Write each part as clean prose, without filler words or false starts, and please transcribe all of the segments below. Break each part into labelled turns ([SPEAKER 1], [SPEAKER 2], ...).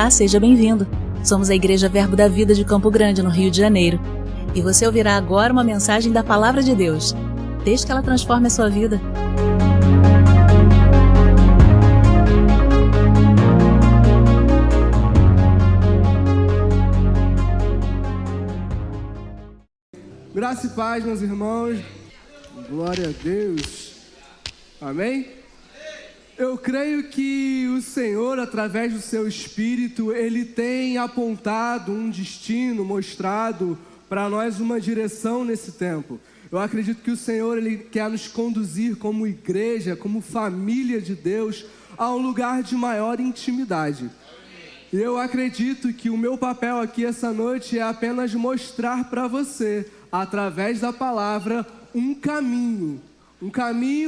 [SPEAKER 1] Olá, seja bem-vindo. Somos a Igreja Verbo da Vida de Campo Grande, no Rio de Janeiro. E você ouvirá agora uma mensagem da Palavra de Deus. Desde que ela transforme a sua vida.
[SPEAKER 2] Graça e paz, meus irmãos. Glória a Deus. Amém? Eu creio que o Senhor, através do seu Espírito, Ele tem apontado um destino, mostrado para nós uma direção nesse tempo. Eu acredito que o Senhor, Ele quer nos conduzir como igreja, como família de Deus, a um lugar de maior intimidade. E eu acredito que o meu papel aqui essa noite é apenas mostrar para você, através da palavra, um caminho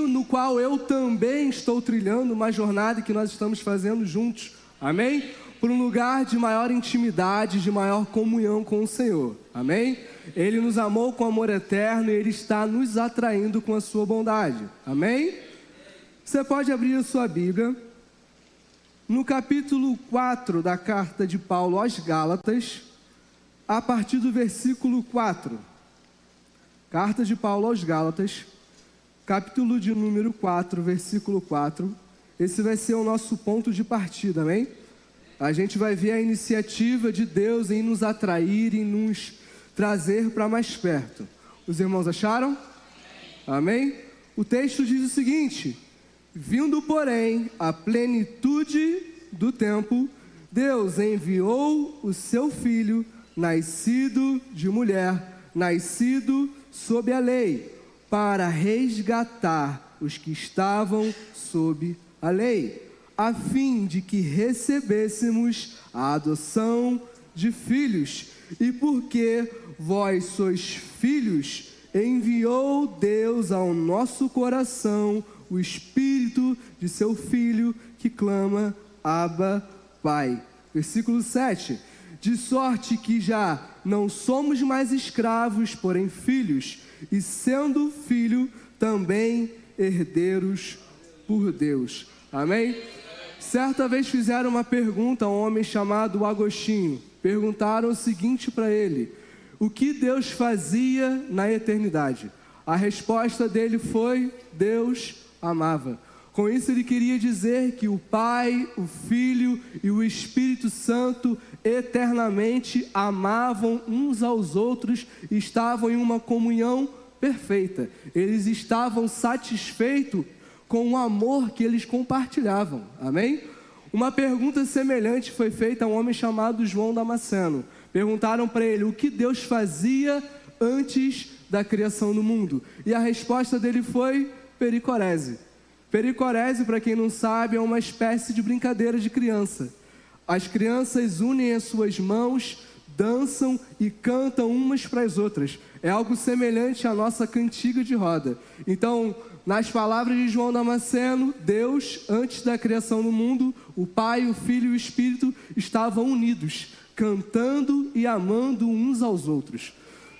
[SPEAKER 2] no qual eu também estou trilhando, uma jornada que nós estamos fazendo juntos, amém? Por um lugar de maior intimidade, de maior comunhão com o Senhor, amém? Ele nos amou com amor eterno e Ele está nos atraindo com a sua bondade, amém? Você pode abrir a sua Bíblia no capítulo 4 da carta de Paulo aos Gálatas, a partir do versículo 4. Carta de Paulo aos Gálatas, capítulo de número 4, versículo 4. Esse vai ser o nosso ponto de partida, amém? A gente vai ver a iniciativa de Deus em nos atrair, em nos trazer para mais perto. Os irmãos acharam? Amém? O texto diz o seguinte: vindo, porém, a plenitude do tempo, Deus enviou o seu Filho, nascido de mulher, nascido sob a lei, para resgatar os que estavam sob a lei, a fim de que recebêssemos a adoção de filhos. E porque vós sois filhos, enviou Deus ao nosso coração o Espírito de seu Filho, que clama, Abba, Pai. Versículo 7. De sorte que já não somos mais escravos, porém filhos, e sendo filho, também herdeiros por Deus. Amém? Certa vez fizeram uma pergunta a um homem chamado Agostinho. Perguntaram o seguinte para ele: o que Deus fazia na eternidade? A resposta dele foi: Deus amava. Com isso ele queria dizer que o Pai, o Filho e o Espírito Santo eternamente amavam uns aos outros e estavam em uma comunhão perfeita. Eles estavam satisfeitos com o amor que eles compartilhavam. Amém? Uma pergunta semelhante foi feita a um homem chamado João Damasceno. Perguntaram para ele o que Deus fazia antes da criação do mundo. E a resposta dele foi pericorese. Pericorese, para quem não sabe, é uma espécie de brincadeira de criança. As crianças unem as suas mãos, dançam e cantam umas para as outras. É algo semelhante à nossa cantiga de roda. Então, nas palavras de João Damasceno, Deus, antes da criação do mundo, o Pai, o Filho e o Espírito estavam unidos, cantando e amando uns aos outros.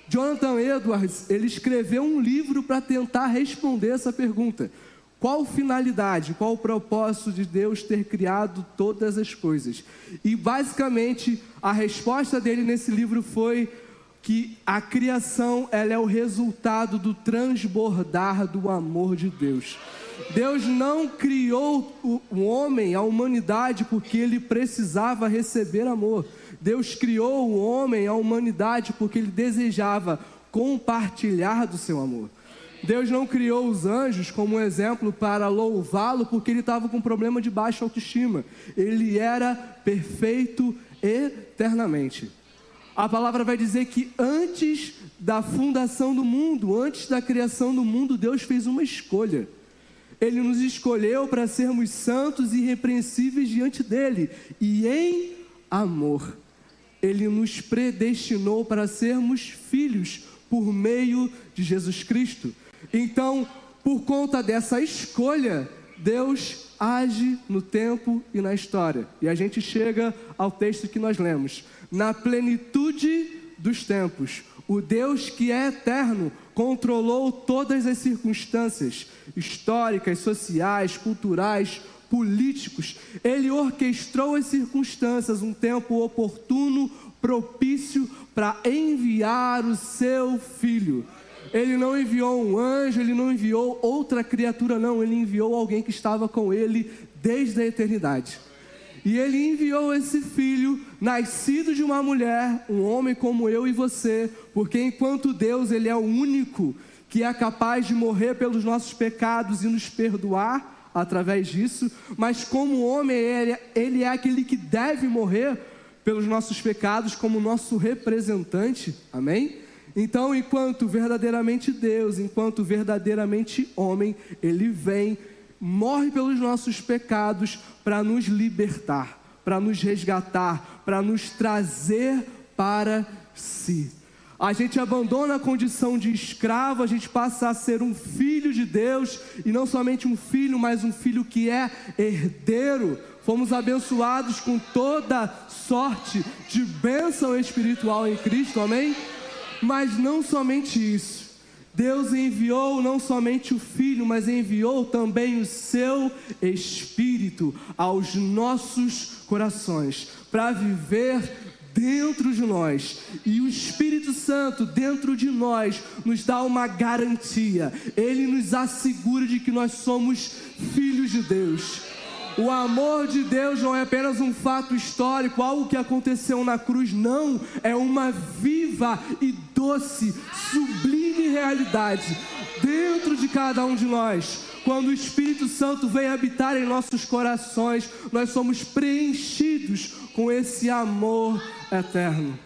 [SPEAKER 2] Jonathan Edwards, ele escreveu um livro para tentar responder essa pergunta. Qual finalidade, qual o propósito de Deus ter criado todas as coisas? E basicamente a resposta dele nesse livro foi que a criação, ela é o resultado do transbordar do amor de Deus. Deus não criou o homem, a humanidade, porque ele precisava receber amor. Deus criou o homem, a humanidade, porque ele desejava compartilhar do seu amor. Deus não criou os anjos como um exemplo para louvá-lo, porque ele estava com problema de baixa autoestima. Ele era perfeito eternamente. A palavra vai dizer que antes da fundação do mundo, antes da criação do mundo, Deus fez uma escolha. Ele nos escolheu para sermos santos e irrepreensíveis diante dele. E em amor, Ele nos predestinou para sermos filhos por meio de Jesus Cristo. Então, por conta dessa escolha, Deus age no tempo e na história. E a gente chega ao texto que nós lemos. Na plenitude dos tempos, o Deus que é eterno controlou todas as circunstâncias históricas, sociais, culturais, políticos. Ele orquestrou as circunstâncias, um tempo oportuno, propício para enviar o seu filho. Ele não enviou um anjo, ele não enviou outra criatura, não. Ele enviou alguém que estava com ele desde a eternidade. E ele enviou esse filho, nascido de uma mulher, um homem como eu e você, porque enquanto Deus, ele é o único que é capaz de morrer pelos nossos pecados e nos perdoar através disso, mas como homem, ele é aquele que deve morrer pelos nossos pecados como nosso representante, amém? Então, enquanto verdadeiramente Deus, enquanto verdadeiramente homem, ele vem, morre pelos nossos pecados para nos libertar, para nos resgatar, para nos trazer para si. A gente abandona a condição de escravo, a gente passa a ser um filho de Deus, e não somente um filho, mas um filho que é herdeiro. Fomos abençoados com toda sorte de bênção espiritual em Cristo, amém? Mas não somente isso. Deus enviou não somente o Filho, mas enviou também o seu Espírito aos nossos corações, para viver dentro de nós. E o Espírito Santo dentro de nós nos dá uma garantia. Ele nos assegura de que nós somos filhos de Deus. O amor de Deus não é apenas um fato histórico, algo que aconteceu na cruz, não. É uma viva e doce, sublime realidade dentro de cada um de nós. Quando o Espírito Santo vem habitar em nossos corações, nós somos preenchidos com esse amor eterno.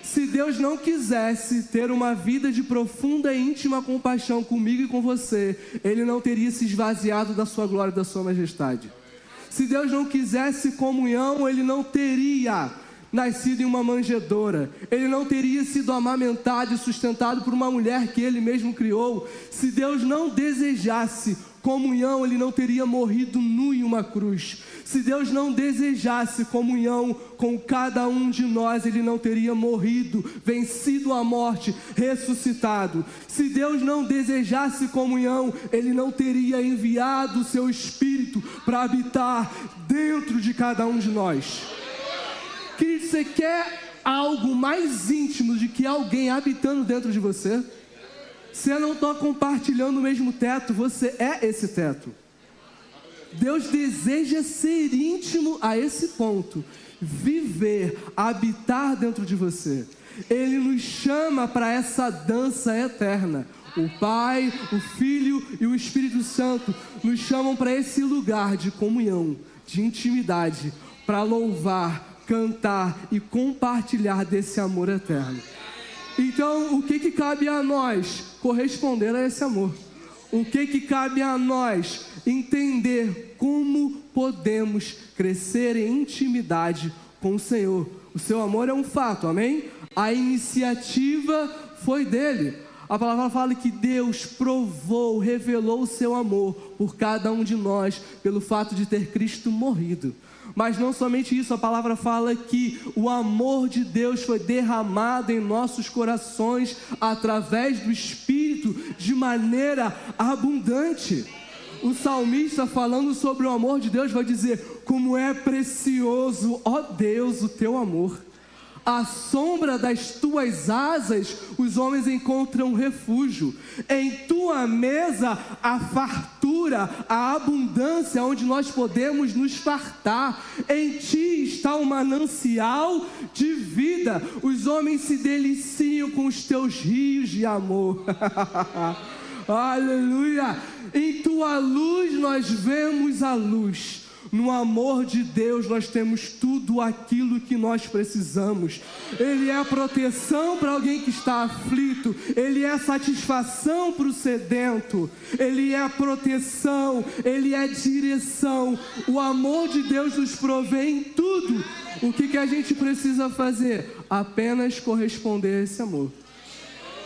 [SPEAKER 2] Se Deus não quisesse ter uma vida de profunda e íntima compaixão comigo e com você, Ele não teria se esvaziado da sua glória e da sua majestade. Se Deus não quisesse comunhão, Ele não teria nascido em uma manjedoura. Ele não teria sido amamentado e sustentado por uma mulher que Ele mesmo criou. Se Deus não desejasse comunhão, Ele não teria morrido nu em uma cruz. Se Deus não desejasse comunhão com cada um de nós, Ele não teria morrido, vencido a morte, ressuscitado. Se Deus não desejasse comunhão, Ele não teria enviado o seu Espírito para habitar dentro de cada um de nós. Querido, você quer algo mais íntimo de que alguém habitando dentro de você? Você não está compartilhando o mesmo teto, você é esse teto. Deus deseja ser íntimo a esse ponto, viver, habitar dentro de você. Ele nos chama para essa dança eterna. O Pai, o Filho e o Espírito Santo nos chamam para esse lugar de comunhão, de intimidade, para louvar, cantar e compartilhar desse amor eterno. Então, o que cabe a nós? Corresponder a esse amor. O que cabe a nós? Entender como podemos crescer em intimidade com o Senhor. O seu amor é um fato, amém? A iniciativa foi dele. A palavra fala que Deus provou, revelou o seu amor por cada um de nós, pelo fato de ter Cristo morrido. Mas não somente isso, a palavra fala que o amor de Deus foi derramado em nossos corações através do Espírito de maneira abundante. O salmista, falando sobre o amor de Deus, vai dizer: como é precioso, ó Deus, o teu amor. À sombra das tuas asas, os homens encontram refúgio. Em tua mesa, a fartura, a abundância, onde nós podemos nos fartar. Em ti está o manancial de vida. Os homens se deliciam com os teus rios de amor. Aleluia! Em tua luz nós vemos a luz. No amor de Deus nós temos tudo aquilo que nós precisamos. Ele é a proteção para alguém que está aflito. Ele é a satisfação para o sedento. Ele é a proteção. Ele é a direção. O amor de Deus nos provê em tudo. O que a gente precisa fazer? Apenas corresponder a esse amor.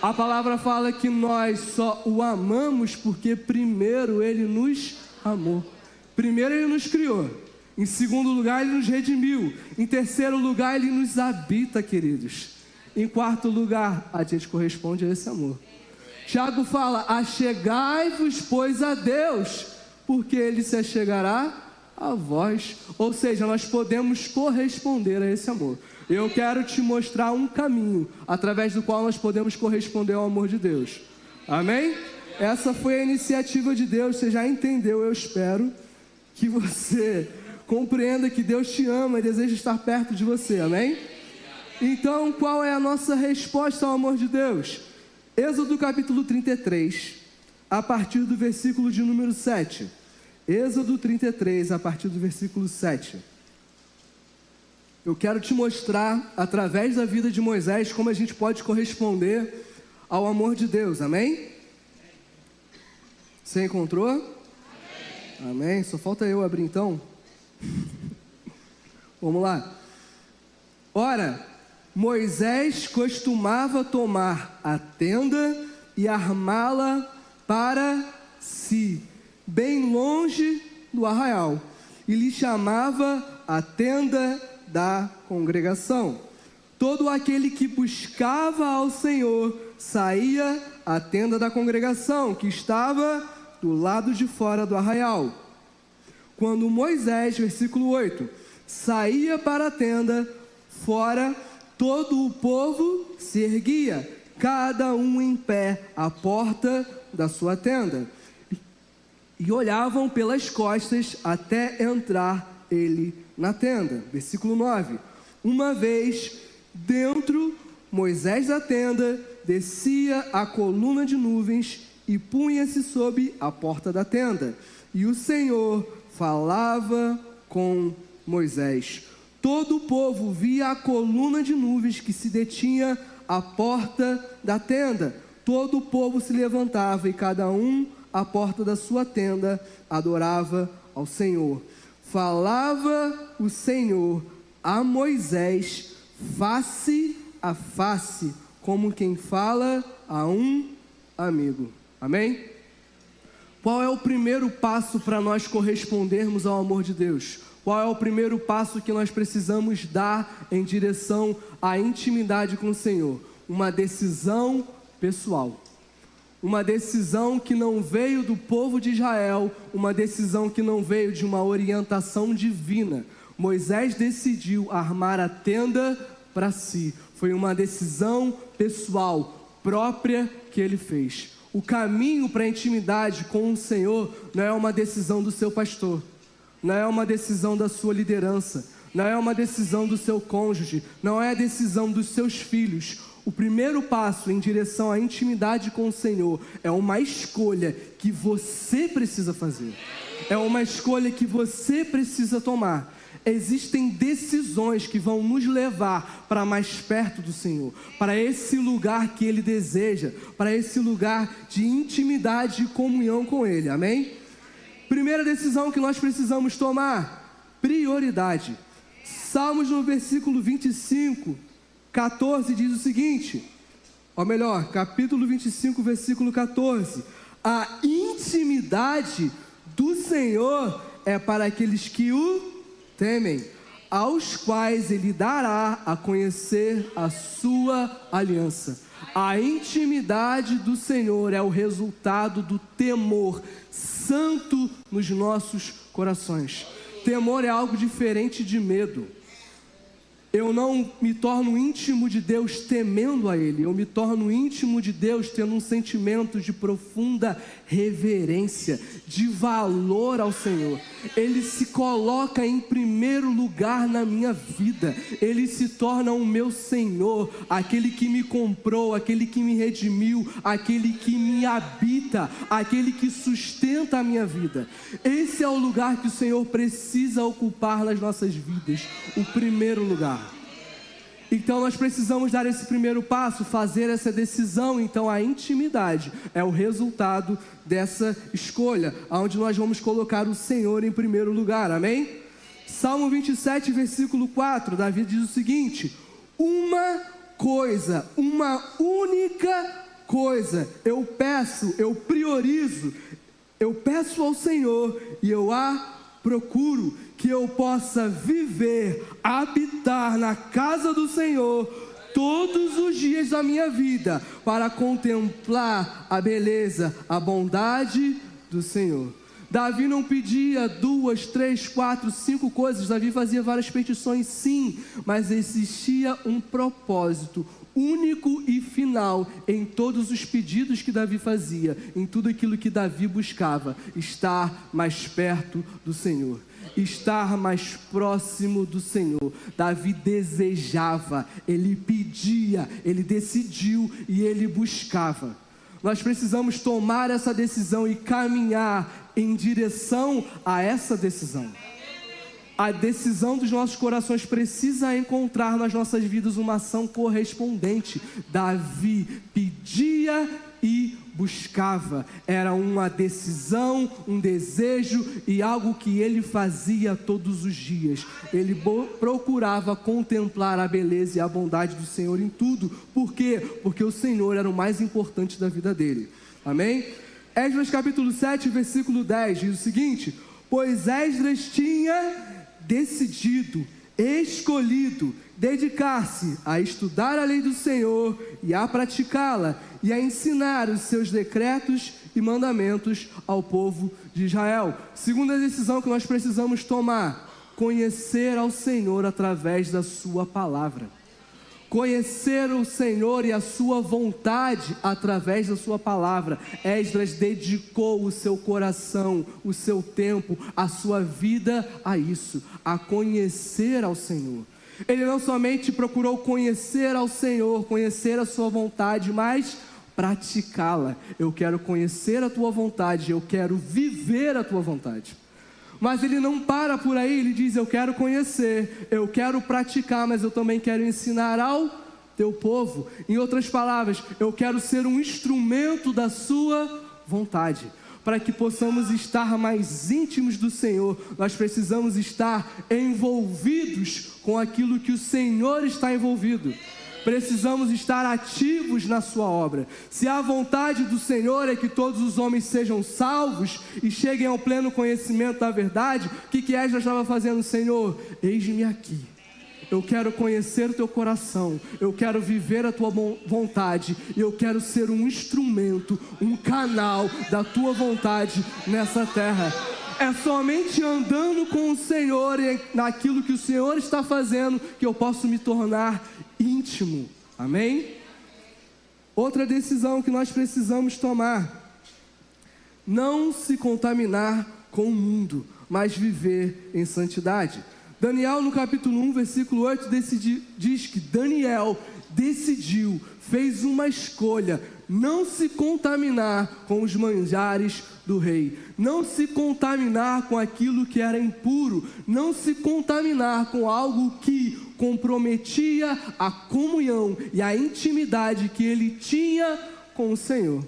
[SPEAKER 2] A palavra fala que nós só o amamos porque primeiro Ele nos amou. Primeiro Ele nos criou. Em segundo lugar, Ele nos redimiu. Em terceiro lugar, Ele nos habita, queridos. Em quarto lugar, a gente corresponde a esse amor. Tiago fala: achegai-vos, pois, a Deus, porque Ele se achegará a voz. Ou seja, nós podemos corresponder a esse amor. Eu quero te mostrar um caminho através do qual nós podemos corresponder ao amor de Deus. Amém? Essa foi a iniciativa de Deus. Você já entendeu, eu espero que você compreenda que Deus te ama e deseja estar perto de você. Amém? Então, qual é a nossa resposta ao amor de Deus? Êxodo capítulo 33, a partir do versículo de número 7. Êxodo 33, a partir do versículo 7. Eu quero te mostrar, através da vida de Moisés, como a gente pode corresponder ao amor de Deus. Amém? Você encontrou? Amém. Amém. Só falta eu abrir então. Vamos lá. Ora, Moisés costumava tomar a tenda e armá-la para si, bem longe do arraial, e lhe chamava a tenda da congregação. Todo aquele que buscava ao Senhor saía à tenda da congregação, que estava do lado de fora do arraial. Quando Moisés, versículo 8, saía para a tenda, fora, todo o povo se erguia, cada um em pé à porta da sua tenda, e olhavam pelas costas até entrar ele na tenda. Versículo 9. Uma vez dentro, Moisés da tenda descia a coluna de nuvens e punha-se sob a porta da tenda, e o Senhor falava com Moisés. Todo o povo via a coluna de nuvens que se detinha à porta da tenda. Todo o povo se levantava e cada um à porta da sua tenda adorava ao Senhor. Falava o Senhor a Moisés face a face, como quem fala a um amigo. Amém? Qual é o primeiro passo para nós correspondermos ao amor de Deus? Qual é o primeiro passo que nós precisamos dar em direção à intimidade com o Senhor? Uma decisão pessoal. Uma decisão que não veio do povo de Israel, uma decisão que não veio de uma orientação divina. Moisés decidiu armar a tenda para si. Foi uma decisão pessoal, própria, que ele fez. O caminho para a intimidade com o Senhor não é uma decisão do seu pastor, não é uma decisão da sua liderança, não é uma decisão do seu cônjuge, não é a decisão dos seus filhos. O primeiro passo em direção à intimidade com o Senhor é uma escolha que você precisa fazer. É uma escolha que você precisa tomar. Existem decisões que vão nos levar para mais perto do Senhor, para esse lugar que Ele deseja, para esse lugar de intimidade e comunhão com Ele. Amém? Primeira decisão que nós precisamos tomar: prioridade. Salmos no versículo 25, 14 diz o seguinte, ou melhor, capítulo 25, versículo 14: a intimidade do Senhor é para aqueles que o temem, aos quais Ele dará a conhecer a sua aliança. A intimidade do Senhor é o resultado do temor santo nos nossos corações. Temor é algo diferente de medo. Eu não me torno íntimo de Deus temendo a Ele. Eu me torno íntimo de Deus tendo um sentimento de profunda reverência, de valor ao Senhor. Ele se coloca em primeiro lugar na minha vida. Ele se torna o meu Senhor, aquele que me comprou, aquele que me redimiu, aquele que me habita, aquele que sustenta a minha vida. Esse é o lugar que o Senhor precisa ocupar nas nossas vidas, o primeiro lugar. Então nós precisamos dar esse primeiro passo, fazer essa decisão. Então a intimidade é o resultado dessa escolha, onde nós vamos colocar o Senhor em primeiro lugar, amém? Salmo 27, versículo 4, Davi diz o seguinte: uma coisa, uma única coisa, eu peço, eu priorizo, eu peço ao Senhor e eu a procuro, que eu possa viver, habitar na casa do Senhor todos os dias da minha vida, para contemplar a beleza, a bondade do Senhor. Davi não pedia 2, 3, 4, 5 coisas. Davi fazia várias petições, sim, mas existia um propósito único e final em todos os pedidos que Davi fazia, em tudo aquilo que Davi buscava: estar mais perto do Senhor, estar mais próximo do Senhor. Davi desejava, ele pedia, ele decidiu e ele buscava. Nós precisamos tomar essa decisão e caminhar em direção a essa decisão. A decisão dos nossos corações precisa encontrar nas nossas vidas uma ação correspondente. Davi pedia e buscava. Era uma decisão, um desejo e algo que ele fazia todos os dias. Ele procurava contemplar a beleza e a bondade do Senhor em tudo. Por quê? Porque o Senhor era o mais importante da vida dele. Amém? Esdras capítulo 7, versículo 10 diz o seguinte: pois Esdras tinha decidido, escolhido, dedicar-se a estudar a lei do Senhor e a praticá-la e a ensinar os seus decretos e mandamentos ao povo de Israel. Segunda decisão que nós precisamos tomar: conhecer ao Senhor através da sua palavra. Conhecer o Senhor e a sua vontade através da sua palavra. Esdras dedicou o seu coração, o seu tempo, a sua vida a isso, a conhecer ao Senhor. Ele não somente procurou conhecer ao Senhor, conhecer a sua vontade, mas praticá-la. Eu quero conhecer a tua vontade, eu quero viver a tua vontade. Mas ele não para por aí, ele diz: eu quero conhecer, eu quero praticar, mas eu também quero ensinar ao teu povo. Em outras palavras, eu quero ser um instrumento da sua vontade. Para que possamos estar mais íntimos do Senhor, nós precisamos estar envolvidos com aquilo que o Senhor está envolvido. Precisamos estar ativos na sua obra. Se a vontade do Senhor é que todos os homens sejam salvos e cheguem ao pleno conhecimento da verdade, o que Esdras estava fazendo? Senhor, eis-me aqui. Eu quero conhecer o teu coração, eu quero viver a tua vontade, e eu quero ser um instrumento, um canal da tua vontade nessa terra. É somente andando com o Senhor e naquilo que o Senhor está fazendo que eu posso me tornar íntimo. Amém? Outra decisão que nós precisamos tomar: não se contaminar com o mundo, mas viver em santidade. Daniel, no capítulo 1, versículo 8, diz que Daniel decidiu, fez uma escolha: não se contaminar com os manjares do rei, não se contaminar com aquilo que era impuro, não se contaminar com algo que comprometia a comunhão e a intimidade que ele tinha com o Senhor.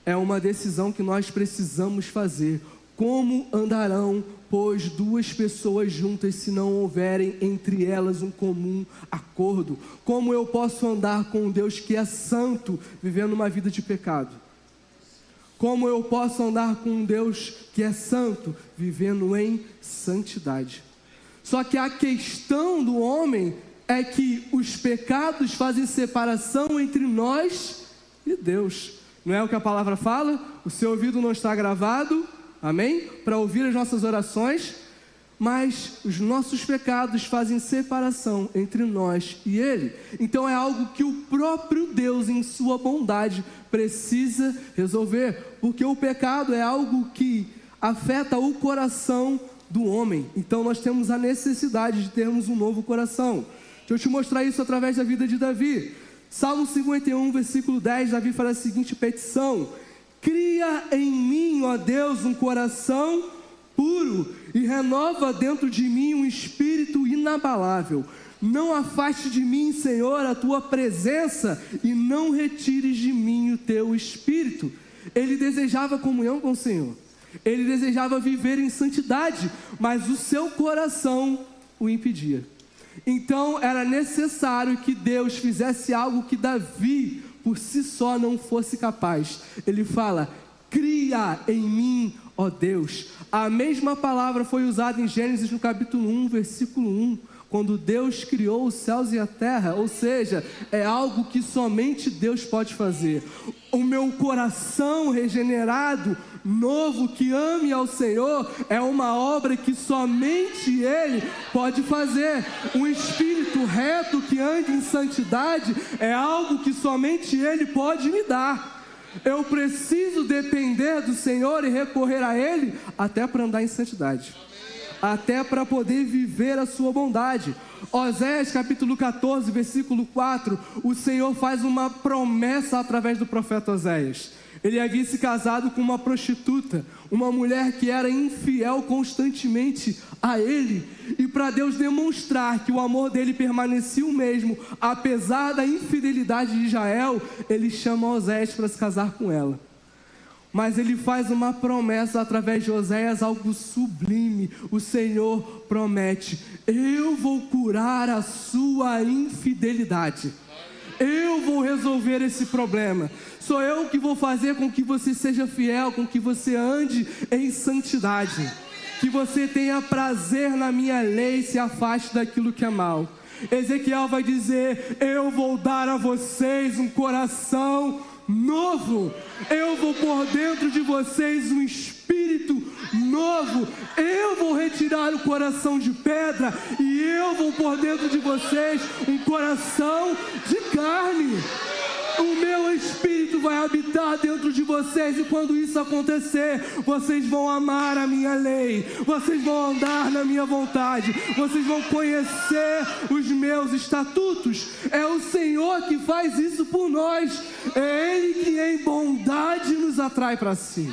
[SPEAKER 2] É uma decisão que nós precisamos fazer. Como andarão, pois, duas pessoas juntas se não houverem entre elas um comum acordo? Como eu posso andar com um Deus que é santo, vivendo uma vida de pecado? Como eu posso andar com um Deus que é santo, vivendo em santidade? Só que a questão do homem é que os pecados fazem separação entre nós e Deus. Não é o que a palavra fala? O seu ouvido não está gravado, amém? Para ouvir as nossas orações, mas os nossos pecados fazem separação entre nós e Ele. Então é algo que o próprio Deus, em sua bondade, precisa resolver, porque o pecado é algo que afeta o coração do homem. Então nós temos a necessidade de termos um novo coração. Deixa eu te mostrar isso através da vida de Davi. Salmo 51, versículo 10, Davi faz a seguinte petição: cria em mim, ó Deus, um coração puro e renova dentro de mim um espírito inabalável. Não afaste de mim, Senhor, a tua presença e não retires de mim o teu espírito. Ele desejava comunhão com o Senhor, ele desejava viver em santidade, mas o seu coração o impedia. Então era necessário que Deus fizesse algo que Davi por si só não fosse capaz. Ele fala: cria em mim, ó Deus. A mesma palavra foi usada em Gênesis no capítulo 1, versículo 1, quando Deus criou os céus e a terra. Ou seja, é algo que somente Deus pode fazer. O meu coração regenerado novo, que ame ao Senhor, é uma obra que somente Ele pode fazer. Um espírito reto que ande em santidade é algo que somente Ele pode me dar. Eu preciso depender do Senhor e recorrer a Ele até para andar em santidade, até para poder viver a sua bondade. Oséias capítulo 14, versículo 4, o Senhor faz uma promessa através do profeta Oséias. Ele havia se casado com uma prostituta, uma mulher que era infiel constantemente a ele. E para Deus demonstrar que o amor dele permanecia o mesmo, apesar da infidelidade de Israel, ele chama Oséias para se casar com ela. Mas ele faz uma promessa através de Oséias, algo sublime. O Senhor promete: eu vou curar a sua infidelidade. Eu vou resolver esse problema. Sou eu que vou fazer com que você seja fiel, com que você ande em santidade, que você tenha prazer na minha lei e se afaste daquilo que é mal. Ezequiel vai dizer: eu vou dar a vocês um coração novo. Eu vou pôr dentro de vocês um espírito novo. Eu vou retirar o coração de pedra e eu vou pôr dentro de vocês um coração de carne. O meu espírito vai habitar dentro de vocês, e quando isso acontecer, vocês vão amar a minha lei, vocês vão andar na minha vontade, vocês vão conhecer os meus estatutos. É o Senhor que faz isso por nós. É Ele que em bondade nos atrai para si.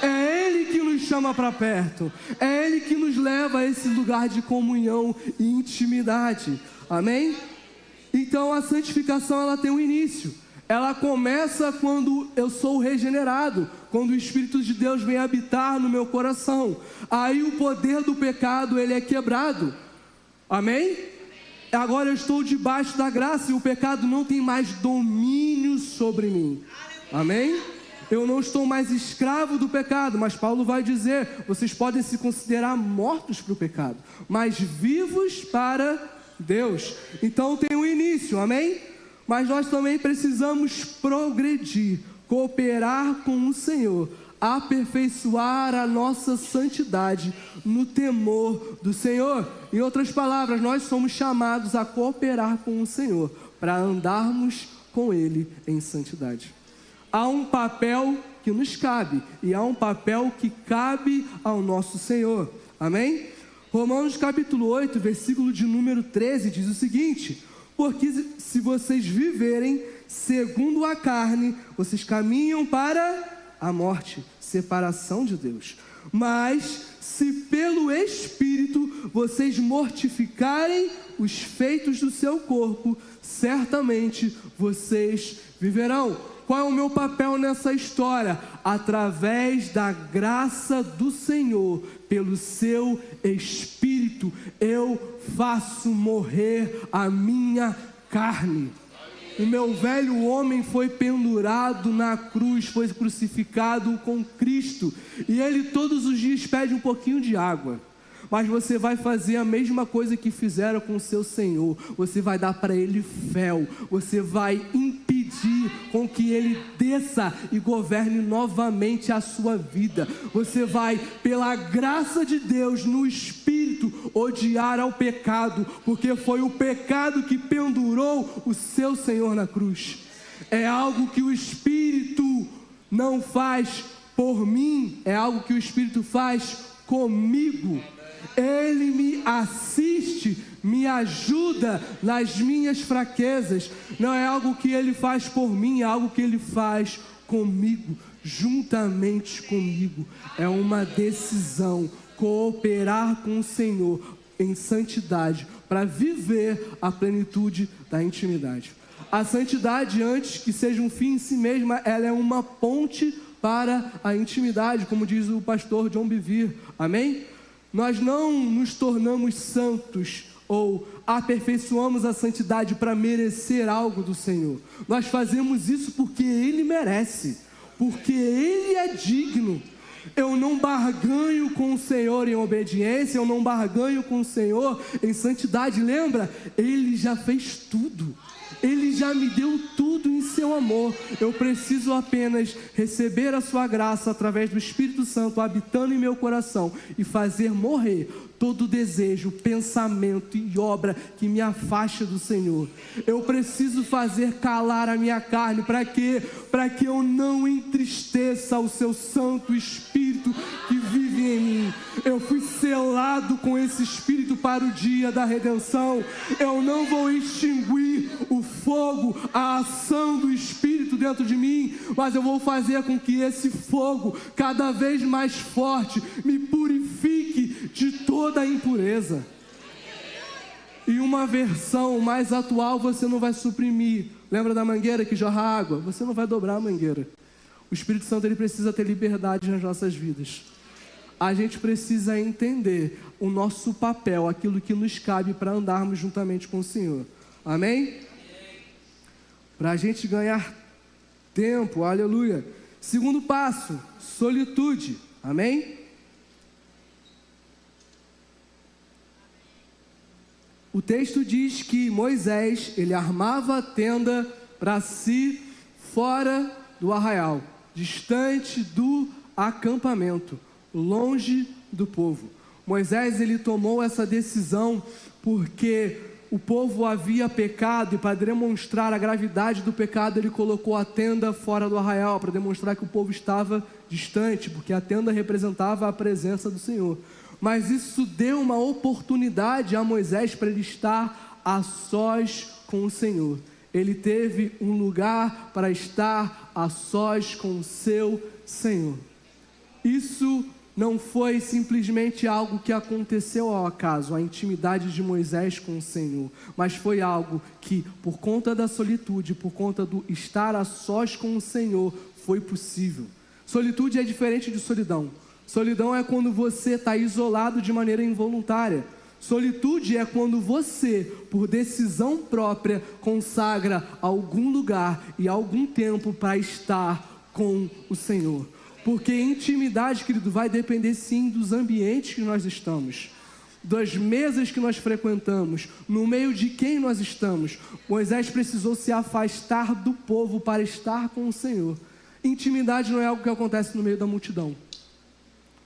[SPEAKER 2] É Ele que nos chama para perto. É Ele que nos leva a esse lugar de comunhão e intimidade. Amém? Então a santificação, ela tem um início. Ela começa quando eu sou regenerado, quando o Espírito de Deus vem habitar no meu coração. Aí o poder do pecado, ele é quebrado. Amém? Agora eu estou debaixo da graça e o pecado não tem mais domínio sobre mim. Amém? Eu não estou mais escravo do pecado, mas Paulo vai dizer: vocês podem se considerar mortos para o pecado, mas vivos para Deus. Então tem um início, amém? Mas nós também precisamos progredir, cooperar com o Senhor, aperfeiçoar a nossa santidade no temor do Senhor. Em outras palavras, nós somos chamados a cooperar com o Senhor para andarmos com Ele em santidade. Há um papel que nos cabe e há um papel que cabe ao nosso Senhor. Amém? Romanos capítulo 8, versículo de número 13 diz o seguinte: porque se vocês viverem segundo a carne, vocês caminham para a morte, separação de Deus. Mas se pelo Espírito vocês mortificarem os feitos do seu corpo, certamente vocês viverão. Qual é o meu papel nessa história? Através da graça do Senhor, pelo seu Espírito, eu faço morrer a minha carne. O meu velho homem foi pendurado na cruz, foi crucificado com Cristo. E ele todos os dias pede um pouquinho de água. Mas você vai fazer a mesma coisa que fizeram com o seu Senhor. Você vai dar para ele fel. Você vai impedir com que ele desça e governe novamente a sua vida. Você vai, pela graça de Deus, no Espírito, odiar ao pecado, porque foi o pecado que pendurou o seu Senhor na cruz. É algo que o Espírito não faz por mim, é algo que o Espírito faz comigo. Ele me assiste, me ajuda nas minhas fraquezas. Não é algo que Ele faz por mim, é algo que Ele faz comigo, juntamente comigo. É uma decisão, cooperar com o Senhor em santidade, para viver a plenitude da intimidade. A santidade, antes que seja um fim em si mesma, ela é uma ponte para a intimidade, como diz o pastor John Bevere. Amém? Nós não nos tornamos santos ou aperfeiçoamos a santidade para merecer algo do Senhor. Nós fazemos isso porque Ele merece, porque Ele é digno. Eu não barganho com o Senhor em obediência, eu não barganho com o Senhor em santidade. Lembra? Ele já fez tudo. Ele já me deu tudo em seu amor. Eu preciso apenas receber a sua graça através do Espírito Santo habitando em meu coração e fazer morrer todo desejo, pensamento e obra que me afaste do Senhor. Eu preciso fazer calar a minha carne. Para quê? Para que eu não entristeça o seu Santo Espírito que vive em mim. Eu fui selado com esse Espírito para o dia da redenção. Eu não vou extinguir o fogo, a ação do Espírito dentro de mim, mas eu vou fazer com que esse fogo, cada vez mais forte, me purifique de toda a impureza. E uma versão mais atual você não vai suprimir. Lembra da mangueira que jorra água? Você não vai dobrar a mangueira. O Espírito Santo, ele precisa ter liberdade nas nossas vidas. A gente precisa entender o nosso papel, aquilo que nos cabe para andarmos juntamente com o Senhor. Amém? Para a gente ganhar tempo, aleluia. Segundo passo, solitude. Amém? O texto diz que Moisés, ele armava a tenda para si fora do arraial, distante do acampamento, longe do povo. Moisés, ele tomou essa decisão porque o povo havia pecado, e para demonstrar a gravidade do pecado, ele colocou a tenda fora do arraial, para demonstrar que o povo estava distante, porque a tenda representava a presença do Senhor. Mas isso deu uma oportunidade a Moisés para ele estar a sós com o Senhor. Ele teve um lugar para estar a sós com o seu Senhor. Isso não foi simplesmente algo que aconteceu ao acaso, a intimidade de Moisés com o Senhor, mas foi algo que, por conta da solitude, por conta do estar a sós com o Senhor, foi possível. Solitude é diferente de solidão. Solidão é quando você está isolado de maneira involuntária. Solitude é quando você, por decisão própria, consagra algum lugar e algum tempo para estar com o Senhor. Porque intimidade, querido, vai depender sim dos ambientes que nós estamos, das mesas que nós frequentamos, no meio de quem nós estamos. Moisés precisou se afastar do povo para estar com o Senhor. Intimidade não é algo que acontece no meio da multidão.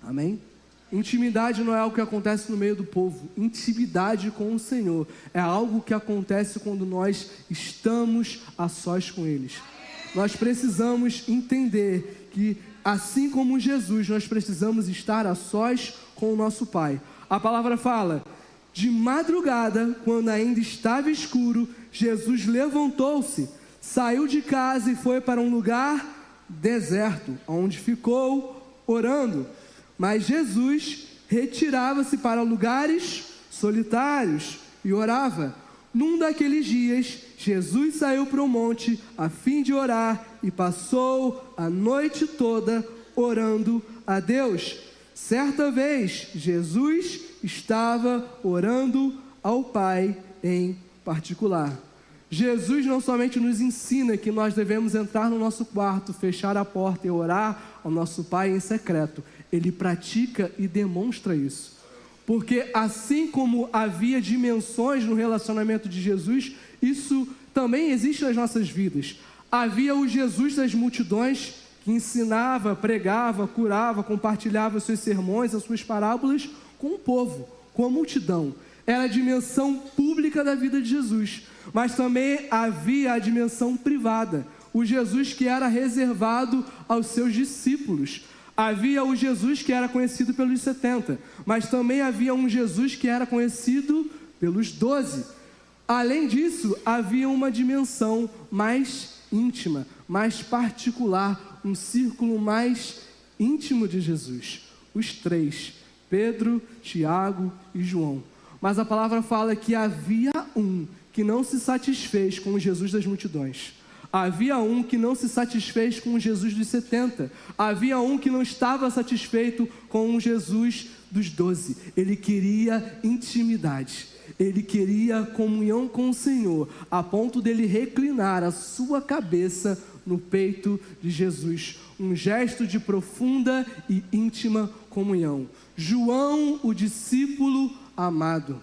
[SPEAKER 2] Amém? Intimidade não é algo que acontece no meio do povo. Intimidade com o Senhor é algo que acontece quando nós estamos a sós com eles. Nós precisamos entender que, assim como Jesus, nós precisamos estar a sós com o nosso Pai. A palavra fala: de madrugada, quando ainda estava escuro, Jesus levantou-se, saiu de casa e foi para um lugar deserto, onde ficou orando. Mas Jesus retirava-se para lugares solitários e orava. Num daqueles dias, Jesus saiu para o monte a fim de orar e passou a noite toda orando a Deus. Certa vez, Jesus estava orando ao Pai em particular. Jesus não somente nos ensina que nós devemos entrar no nosso quarto, fechar a porta e orar ao nosso Pai em secreto. Ele pratica e demonstra isso. Porque assim como havia dimensões no relacionamento de Jesus, isso também existe nas nossas vidas. Havia o Jesus das multidões, que ensinava, pregava, curava, compartilhava os seus sermões, as suas parábolas com o povo, com a multidão. Era a dimensão pública da vida de Jesus. Mas também havia a dimensão privada, o Jesus que era reservado aos seus discípulos. Havia o Jesus que era conhecido pelos 70, mas também havia um Jesus que era conhecido pelos 12. Além disso, havia uma dimensão mais íntima, mais particular, um círculo mais íntimo de Jesus. Os 3, Pedro, Tiago e João. Mas a palavra fala que havia um que não se satisfez com o Jesus das multidões. Havia um que não se satisfez com o Jesus dos 70. Havia um que não estava satisfeito com o Jesus dos 12. Ele queria intimidade. Ele queria comunhão com o Senhor, a ponto dele reclinar a sua cabeça no peito de Jesus. Um gesto de profunda e íntima comunhão. João, o discípulo amado.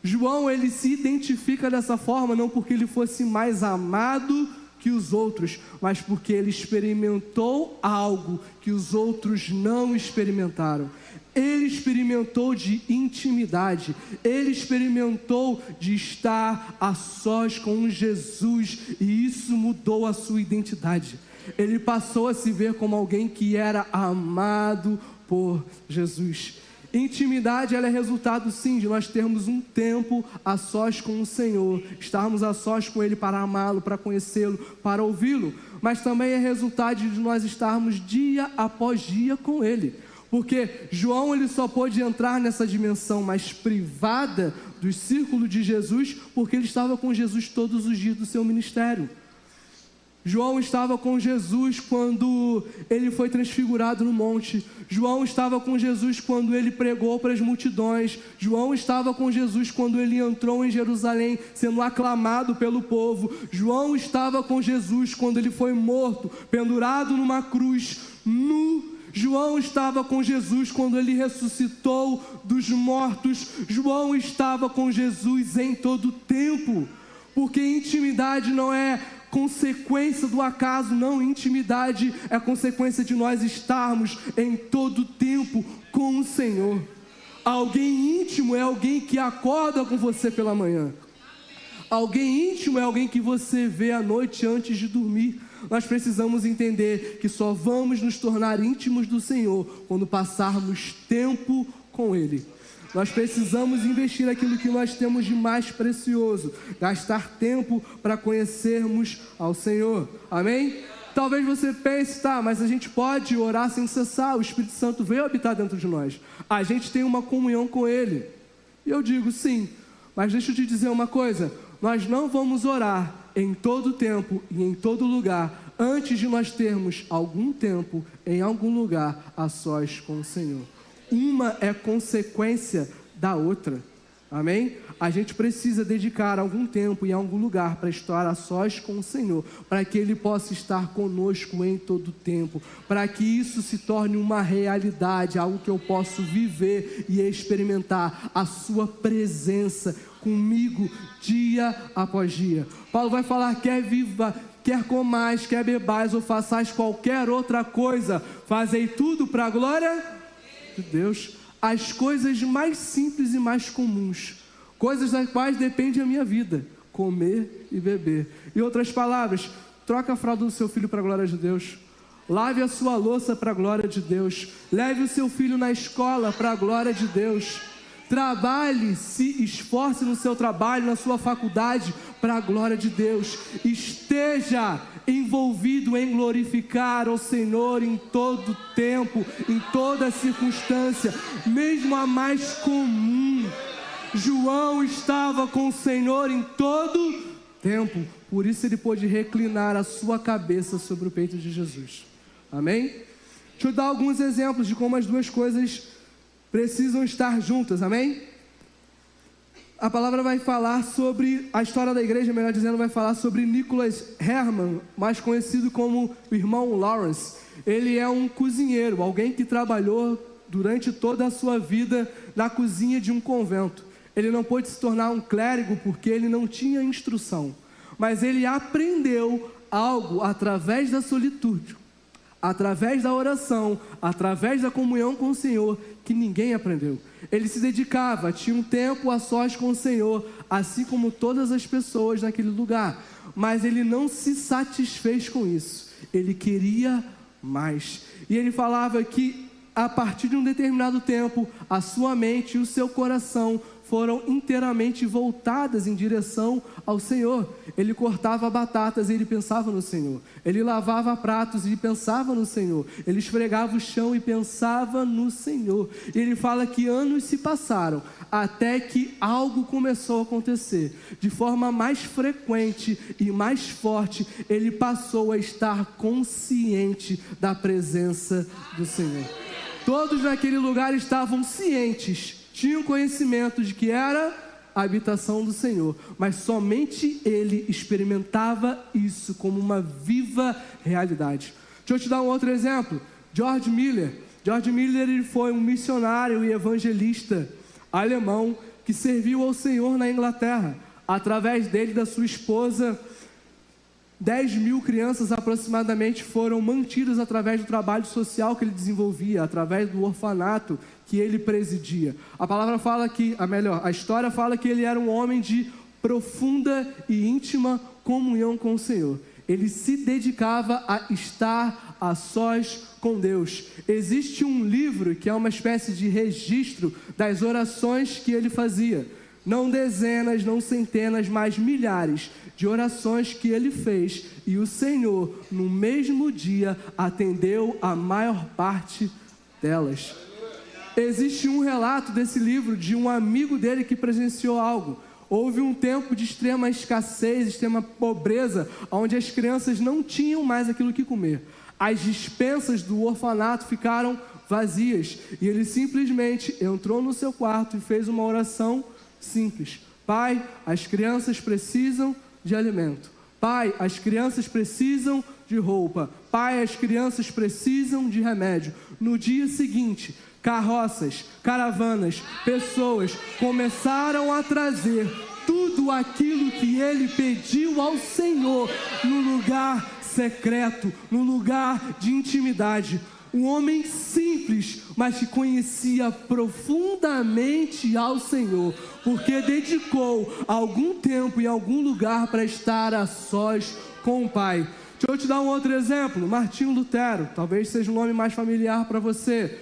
[SPEAKER 2] João, ele se identifica dessa forma não porque ele fosse mais amado que os outros, mas porque ele experimentou algo que os outros não experimentaram. Ele experimentou de intimidade, ele experimentou de estar a sós com Jesus, e isso mudou a sua identidade. Ele passou a se ver como alguém que era amado por Jesus. Intimidade, ela é resultado sim de nós termos um tempo a sós com o Senhor, estarmos a sós com Ele para amá-lo, para conhecê-lo, para ouvi-lo, mas também é resultado de nós estarmos dia após dia com Ele, porque João, ele só pôde entrar nessa dimensão mais privada do círculo de Jesus, porque ele estava com Jesus todos os dias do seu ministério. João estava com Jesus quando ele foi transfigurado no monte. João estava com Jesus quando ele pregou para as multidões. João estava com Jesus quando ele entrou em Jerusalém, sendo aclamado pelo povo. João estava com Jesus quando ele foi morto, pendurado numa cruz, nu. João estava com Jesus quando ele ressuscitou dos mortos. João estava com Jesus em todo o tempo, porque intimidade não é consequência do acaso, não. Intimidade é consequência de nós estarmos em todo tempo com o Senhor. Alguém íntimo é alguém que acorda com você pela manhã. Alguém íntimo é alguém que você vê à noite antes de dormir. Nós precisamos entender que só vamos nos tornar íntimos do Senhor quando passarmos tempo com Ele. Nós precisamos investir aquilo que nós temos de mais precioso, gastar tempo para conhecermos ao Senhor, amém? Talvez você pense, tá, mas a gente pode orar sem cessar, o Espírito Santo veio habitar dentro de nós, a gente tem uma comunhão com Ele, e eu digo sim, mas deixa eu te dizer uma coisa, nós não vamos orar em todo tempo e em todo lugar, antes de nós termos algum tempo, em algum lugar, a sós com o Senhor. Uma é consequência da outra, amém? A gente precisa dedicar algum tempo em algum lugar para estar a sós com o Senhor, para que Ele possa estar conosco em todo o tempo, para que isso se torne uma realidade, algo que eu posso viver e experimentar, a sua presença comigo dia após dia. Paulo vai falar, quer viva, quer comais, quer bebais ou façais qualquer outra coisa, fazei tudo para a glória de Deus. As coisas mais simples e mais comuns, coisas das quais depende a minha vida, comer e beber. Em outras palavras, troca a fralda do seu filho para a glória de Deus, lave a sua louça para a glória de Deus, leve o seu filho na escola para a glória de Deus, trabalhe, se esforce no seu trabalho, na sua faculdade, para a glória de Deus, esteja envolvido em glorificar o Senhor em todo tempo, em toda circunstância, mesmo a mais comum. João estava com o Senhor em todo tempo, por isso ele pôde reclinar a sua cabeça sobre o peito de Jesus, amém? Deixa eu dar alguns exemplos de como as duas coisas precisam estar juntas, amém? A palavra vai falar sobre a história da igreja, melhor dizendo, vai falar sobre Nicholas Herman, mais conhecido como o irmão Lawrence. Ele é um cozinheiro, alguém que trabalhou durante toda a sua vida na cozinha de um convento. Ele não pôde se tornar um clérigo porque ele não tinha instrução, mas ele aprendeu algo através da solitude, através da oração, através da comunhão com o Senhor, que ninguém aprendeu. Ele se dedicava, tinha um tempo a sós com o Senhor, assim como todas as pessoas naquele lugar, mas ele não se satisfez com isso, ele queria mais, e ele falava que a partir de um determinado tempo, a sua mente e o seu coração foram inteiramente voltadas em direção ao Senhor. Ele cortava batatas e ele pensava no Senhor. Ele lavava pratos e pensava no Senhor. Ele esfregava o chão e pensava no Senhor. E ele fala que anos se passaram até que algo começou a acontecer. De forma mais frequente e mais forte, ele passou a estar consciente da presença do Senhor. Todos naquele lugar estavam cientes, tinham conhecimento de que era a habitação do Senhor, mas somente ele experimentava isso como uma viva realidade. Deixa eu te dar um outro exemplo. George Miller. George Miller, ele foi um missionário e evangelista alemão que serviu ao Senhor na Inglaterra. Através dele e da sua esposa, 10.000 crianças aproximadamente foram mantidas através do trabalho social que ele desenvolvia, através do orfanato que ele presidia. A palavra fala que, a história fala que ele era um homem de profunda e íntima comunhão com o Senhor. Ele se dedicava a estar a sós com Deus. Existe um livro que é uma espécie de registro das orações que ele fazia. Não dezenas, não centenas, mas milhares de orações que ele fez. E o Senhor, no mesmo dia, atendeu a maior parte delas. Existe um relato desse livro de um amigo dele que presenciou algo. Houve um tempo de extrema escassez, extrema pobreza, onde as crianças não tinham mais aquilo que comer. As despensas do orfanato ficaram vazias. E ele simplesmente entrou no seu quarto e fez uma oração simples. Pai, as crianças precisam de alimento. Pai, as crianças precisam de roupa. Pai, as crianças precisam de remédio. No dia seguinte, carroças, caravanas, pessoas começaram a trazer tudo aquilo que ele pediu ao Senhor no lugar secreto, no lugar de intimidade. Um homem simples, mas que conhecia profundamente ao Senhor, porque dedicou algum tempo em algum lugar para estar a sós com o Pai. Deixa eu te dar um outro exemplo. Martinho Lutero, talvez seja um nome mais familiar para você.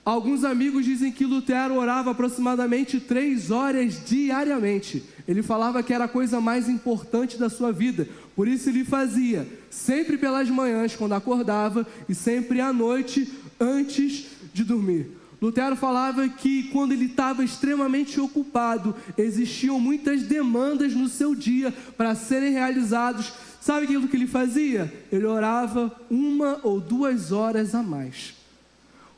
[SPEAKER 2] Alguns amigos dizem que Lutero orava aproximadamente 3 horas diariamente. Ele falava que era a coisa mais importante da sua vida. Por isso ele fazia sempre pelas manhãs, quando acordava, e sempre à noite, antes de dormir. Lutero falava que quando ele estava extremamente ocupado, existiam muitas demandas no seu dia para serem realizados. Sabe aquilo que ele fazia? Ele orava 1 ou 2 horas a mais.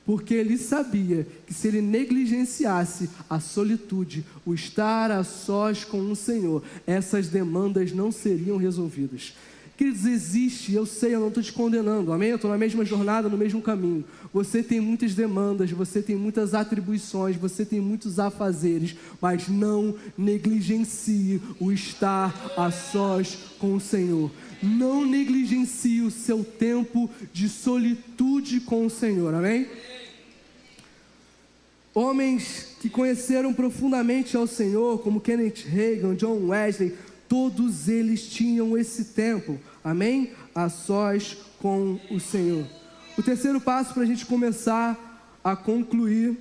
[SPEAKER 2] Porque ele sabia que se ele negligenciasse a solitude, o estar a sós com o Senhor, essas demandas não seriam resolvidas. Queridos, existe, eu sei, eu não estou te condenando, amém? Eu estou na mesma jornada, no mesmo caminho. Você tem muitas demandas, você tem muitas atribuições, você tem muitos afazeres, mas não negligencie o estar a sós com o Senhor. Não negligencie o seu tempo de solitude com o Senhor, amém? Homens que conheceram profundamente ao Senhor, como Kenneth Hagin, John Wesley, todos eles tinham esse tempo, amém? A sós com o Senhor. O terceiro passo para a gente começar a concluir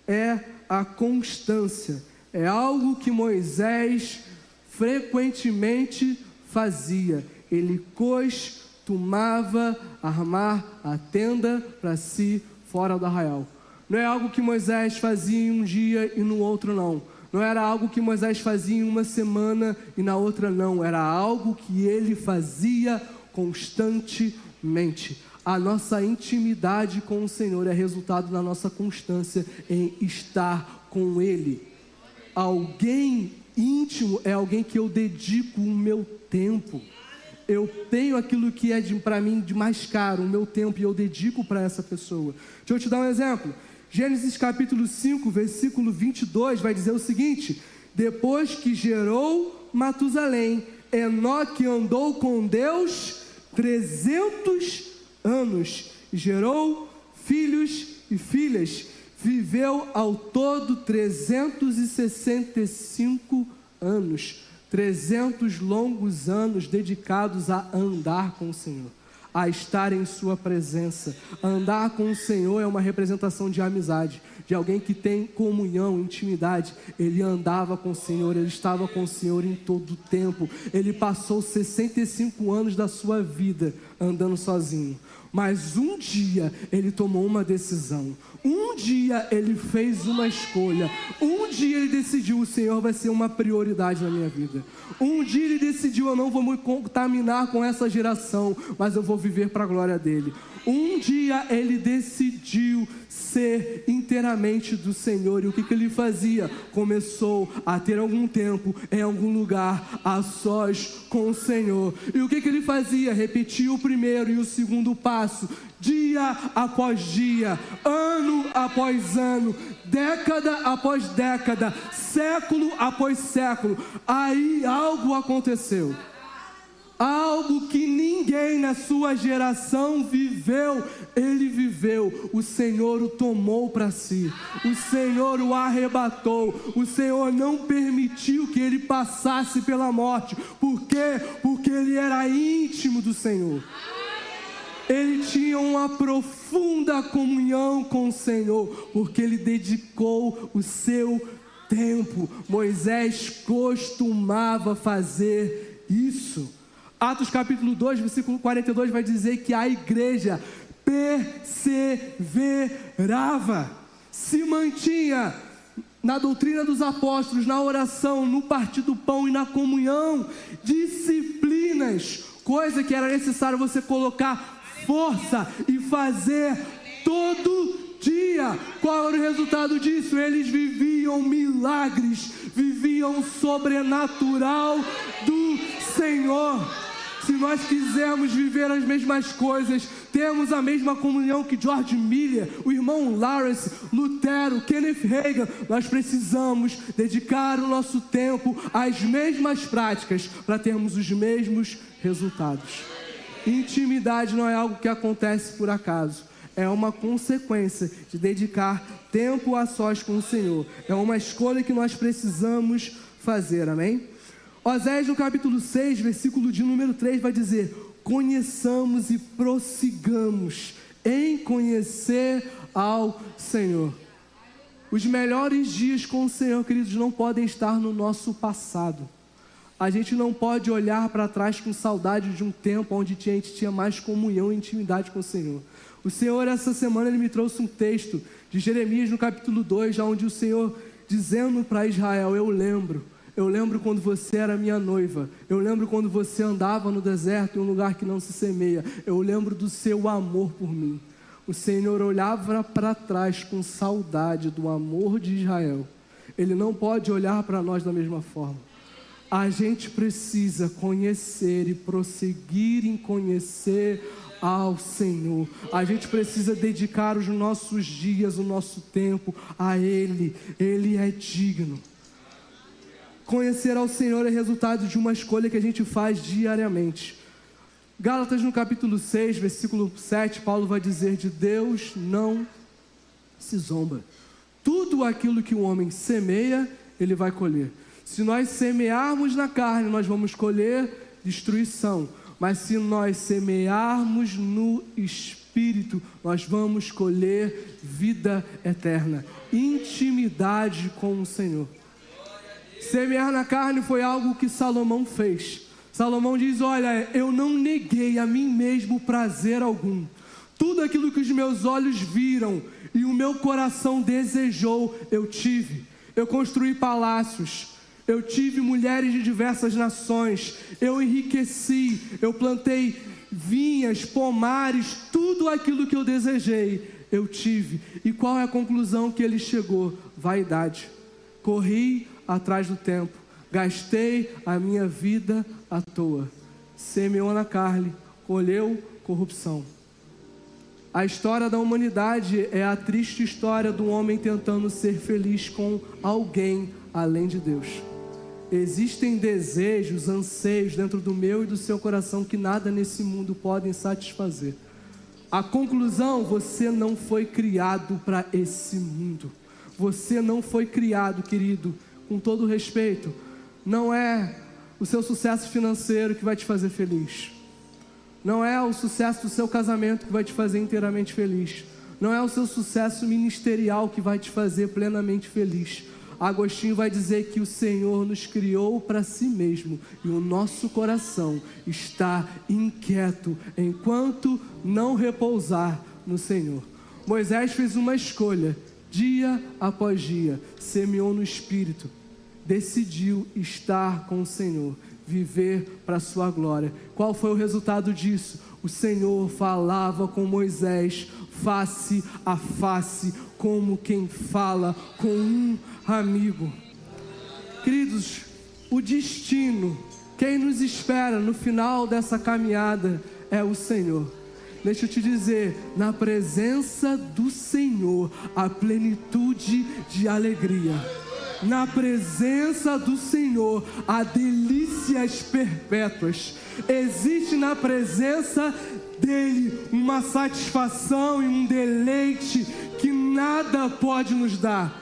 [SPEAKER 2] é a constância. É algo que Moisés frequentemente fazia. Ele costumava armar a tenda para si fora do arraial. Não é algo que Moisés fazia em um dia e no outro não. Não era algo que Moisés fazia em uma semana e na outra não. Era algo que ele fazia constantemente. A nossa intimidade com o Senhor é resultado da nossa constância em estar com Ele. Alguém íntimo é alguém que eu dedico o meu tempo. Eu tenho aquilo que é para mim de mais caro, o meu tempo, e eu dedico para essa pessoa. Deixa eu te dar um exemplo. Gênesis capítulo 5, versículo 22, vai dizer o seguinte: depois que gerou Matusalém, Enoque andou com Deus 300 anos, e gerou filhos e filhas, viveu ao todo 365 anos, 300 longos anos dedicados a andar com o Senhor, a estar em sua presença. Andar com o Senhor é uma representação de amizade, de alguém que tem comunhão, intimidade. Ele andava com o Senhor, ele estava com o Senhor em todo o tempo. Ele passou 65 anos da sua vida andando sozinho. Mas um dia ele tomou uma decisão. Um dia ele fez uma escolha. Um dia ele decidiu: o Senhor vai ser uma prioridade na minha vida. Um dia ele decidiu: eu não vou me contaminar com essa geração, mas eu vou viver para a glória dele. Um dia ele decidiu ser inteiramente do Senhor. E o que ele fazia? Começou a ter algum tempo em algum lugar a sós com o Senhor. E o que ele fazia? Repetia o primeiro e o segundo passo, dia após dia, ano após ano, década após década, século após século. Aí algo aconteceu. Algo que ninguém na sua geração viveu, ele viveu. O Senhor o tomou para si, o Senhor o arrebatou, o Senhor não permitiu que ele passasse pela morte. Por quê? Porque ele era íntimo do Senhor. Ele tinha uma profunda comunhão com o Senhor, porque ele dedicou o seu tempo. Moisés costumava fazer isso. Atos capítulo 2, versículo 42 vai dizer que a igreja perseverava, se mantinha na doutrina dos apóstolos, na oração, no partir do pão e na comunhão, disciplinas, coisa que era necessário você colocar força e fazer todo dia. Qual era o resultado disso? Eles viviam milagres, viviam sobrenatural do Senhor. Se nós quisermos viver as mesmas coisas, temos a mesma comunhão que George Miller, o irmão Lawrence, Lutero, Kenneth Hagin, nós precisamos dedicar o nosso tempo às mesmas práticas para termos os mesmos resultados. Intimidade não é algo que acontece por acaso, é uma consequência de dedicar tempo a sós com o Senhor. É uma escolha que nós precisamos fazer, amém? Oséias no capítulo 6, versículo de número 3 vai dizer: conheçamos e prossigamos em conhecer ao Senhor. Os melhores dias com o Senhor, queridos, não podem estar no nosso passado. A gente não pode olhar para trás com saudade de um tempo onde a gente tinha mais comunhão e intimidade com o Senhor. O Senhor, essa semana, ele me trouxe um texto de Jeremias no capítulo 2, onde o Senhor dizendo para Israel: eu lembro quando você era minha noiva, eu lembro quando você andava no deserto em um lugar que não se semeia, eu lembro do seu amor por mim. O Senhor olhava para trás com saudade do amor de Israel. Ele não pode olhar para nós da mesma forma. A gente precisa conhecer e prosseguir em conhecer ao Senhor. A gente precisa dedicar os nossos dias, o nosso tempo a Ele. Ele é digno. Conhecer ao Senhor é resultado de uma escolha que a gente faz diariamente. Gálatas no capítulo 6, versículo 7, Paulo vai dizer: de Deus não se zomba. Tudo aquilo que o homem semeia, ele vai colher. Se nós semearmos na carne, nós vamos colher destruição. Mas se nós semearmos no Espírito, nós vamos colher vida eterna, intimidade com o Senhor. Semear na carne foi algo que Salomão fez. Salomão diz: olha, eu não neguei a mim mesmo prazer algum. Tudo aquilo que os meus olhos viram e o meu coração desejou, eu tive. Eu construí palácios, eu tive mulheres de diversas nações, eu enriqueci, eu plantei vinhas, pomares, tudo aquilo que eu desejei, eu tive. E qual é a conclusão que ele chegou? Vaidade. Corri atrás do tempo, gastei a minha vida à toa. Semeou na carne, colheu corrupção. A história da humanidade é a triste história do homem tentando ser feliz com alguém além de Deus. Existem desejos, anseios dentro do meu e do seu coração que nada nesse mundo podem satisfazer. A conclusão: você não foi criado para esse mundo. Você não foi criado, querido, com todo respeito, não é o seu sucesso financeiro que vai te fazer feliz. Não é o sucesso do seu casamento que vai te fazer inteiramente feliz. Não é o seu sucesso ministerial que vai te fazer plenamente feliz. Agostinho vai dizer que o Senhor nos criou para si mesmo e o nosso coração está inquieto enquanto não repousar no Senhor. Moisés fez uma escolha, dia após dia, semeou no Espírito, decidiu estar com o Senhor, viver para a sua glória. Qual foi o resultado disso? o Senhor falava com Moisés face a face, como quem fala com um amigo. Queridos, o destino, quem nos espera no final dessa caminhada é o Senhor. Deixa eu te dizer, na presença do Senhor, a plenitude de alegria. Na presença do Senhor, há delícias perpétuas. Existe na presença dele uma satisfação e um deleite que nada pode nos dar.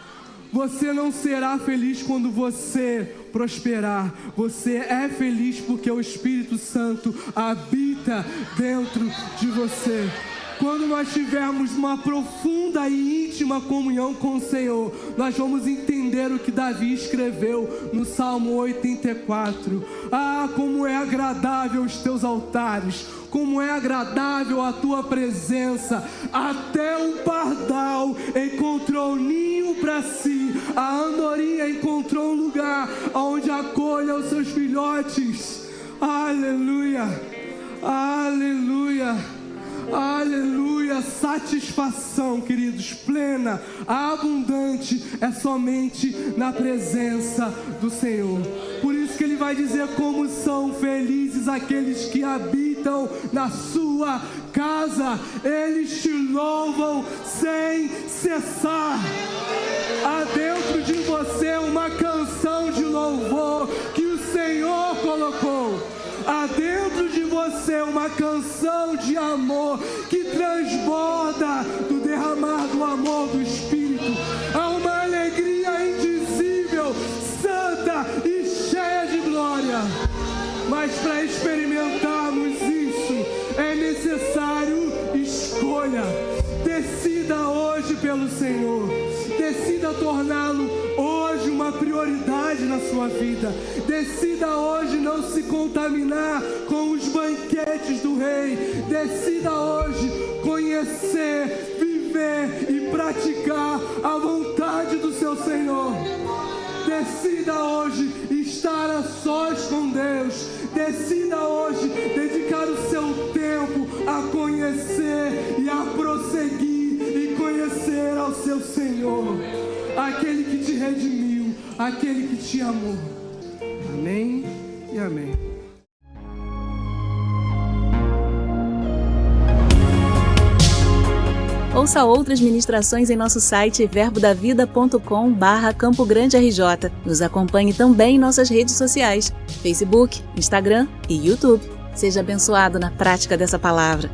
[SPEAKER 2] Você não será feliz quando você prosperar. Você é feliz porque o Espírito Santo habita dentro de você. Quando nós tivermos uma profunda e íntima comunhão com o Senhor, nós vamos entender o que Davi escreveu no Salmo 84. Ah, como é agradável os teus altares, como é agradável a tua presença. Até um pardal encontrou ninho para si, a andorinha encontrou um lugar onde acolha os seus filhotes. Aleluia, aleluia. Aleluia, satisfação, queridos, plena, abundante, é somente na presença do Senhor. Por isso que ele vai dizer como são felizes aqueles que habitam na sua casa. Eles te louvam sem cessar. Há dentro de você uma canção de louvor que o Senhor colocou. Há dentro de você uma canção de amor que transborda do derramar do amor do Espírito. Há uma alegria indizível, santa e cheia de glória. Mas para experimentarmos isso, é necessário escolha. Decida hoje pelo Senhor. Decida torná-lo hoje uma prioridade na sua vida. Decida hoje não se contaminar com os banquetes do Rei. Decida hoje conhecer, viver e praticar a vontade do seu Senhor. Decida hoje estar a sós com Deus. Decida hoje dedicar o seu tempo a conhecer e a prosseguir e conhecer ao seu Senhor, aquele que te redimiu, aquele que te amou. Amém e amém.
[SPEAKER 1] Ouça outras ministrações em nosso site verbodavida.com/Campo Grande RJ. Nos acompanhe também em nossas redes sociais, Facebook, Instagram e YouTube. Seja abençoado na prática dessa palavra.